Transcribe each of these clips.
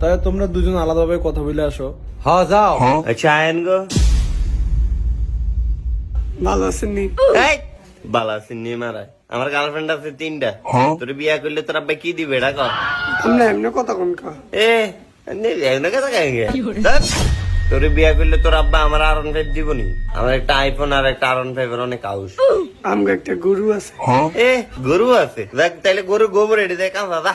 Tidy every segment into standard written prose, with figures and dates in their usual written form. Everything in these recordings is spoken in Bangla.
তাই তোমরা দুজন আলাদাভাবে কথা বলে আসো। হ্যাঁ যাও। আচ্ছা আয়েন গো। ভালো আছেন নি? এই বালা সিন্নি মারায় আমার গার্লফ্রেন্ড আছে 3টা। তোর বিয়া করলে তোর আব্বা কি দিবে এটা কর। আমরা এমনি কথা কোন কা? তোর বিয়া করলে তোর আব্বা আমার R15 দিবনি, আমার একটা আইফোন আর একটা R15 অনেক আউস। আমগো একটা গরু আছে। এ গরু আছে, দেখ তাইলে গরু গোবর এটি দেখ দাদা।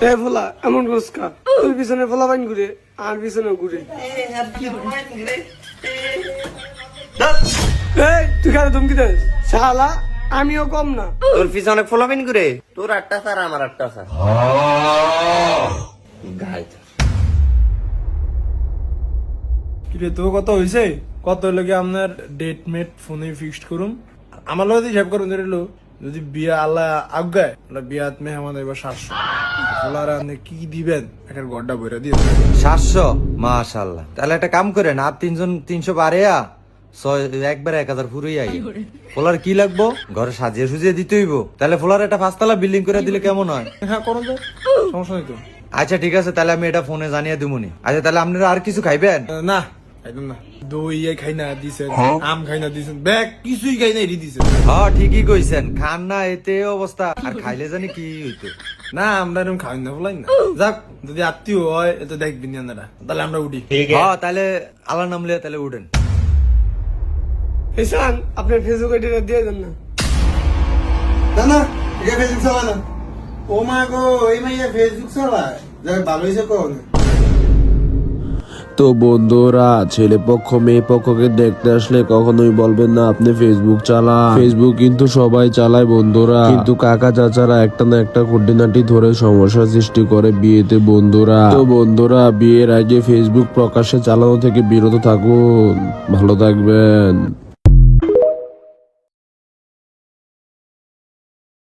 এ ভোলা এমন করস কা? তোর পিছনে ভোলা বাইন ঘুরে আর পিছনে ঘুরে। এই তুই কারে ধমকি দেস? শালা আমিও কম না। তোর পিছে অনেক ফলাফিন করে, তোর 8টা স্যার আমার 8টা স্যার। গাই কিরে তো কত হয়েছে? কত লাগে আপনার ডেট মেট ফোনে ফিক্সড করুন, আমার লগে হিসাব করুন ধরিলো যদি বিয়া আল্লাহ আজ্ঞায় বিয়াত মেহমান এবার 700 বলার আপনি কি দিবেন একটা গড্ডা বইরা দিয়ে 700 মাশাআল্লাহ। তাহলে একটা কাম করেন, আর 300 পারেয়া একবার 1000 পুরোই আই। ফোলার কি লাগবো? ঘরে সাজিয়ে সুজিয়ে দিতে হইব। তাহলে ফোলার একটা 5তলা বিল্ডিং করে দিলে কেমন হয়? হ্যাঁ করুন তো, সমস্যা নেই তো। আচ্ছা ঠিক আছে, তাহলে আমি এটা ফোনে জানিয়ে দিবনি। আচ্ছা তাহলে আপনারা আর কিছু খাইবেন? না একদম না, দই খাই না দিছেন, আম খাই না দিছেন, ব্যাগ কিছুই খাই না এটি দিছেন। হ্যাঁ ঠিকই কইছেন, খান না এতে অবস্থা, আর খাইলে জানি কি হইতো। না আমরা এরকম খাই না বলাই না। যাক যদি আত্মীয় হয় এত দেখবিন আপনারা, তাহলে আমরা উঠি। হ্যাঁ তাহলে আল্লাহ নাম লিয়ে তাহলে উঠেন। এসান আপনার ফেসবুক আইডিটা দিয়ে দেন না। না না এটা ফেসবুক চালায় না। ও মা গো, এই মাইয়া ফেসবুক চালায়, যাক ভালো হয়েছে কোন। তো বন্ধুরা, ছেলে পক্ষ মেয়ে পক্ষকে দেখতে আসলে কখনোই বলবেন না আপনি ফেসবুক চালান। ফেসবুক কিন্তু সবাই চালায় বন্ধুরা, কিন্তু কাকা চাচারা একটা না একটা খুঁটিনাটি ধরে সমস্যা সৃষ্টি করে বিয়েতে বন্ধুরা। তো বন্ধুরা, বিয়ের আগে ফেসবুক প্রকাশ্যে চালানো থেকে বিরত থাকুন। ভালো থাকবেন।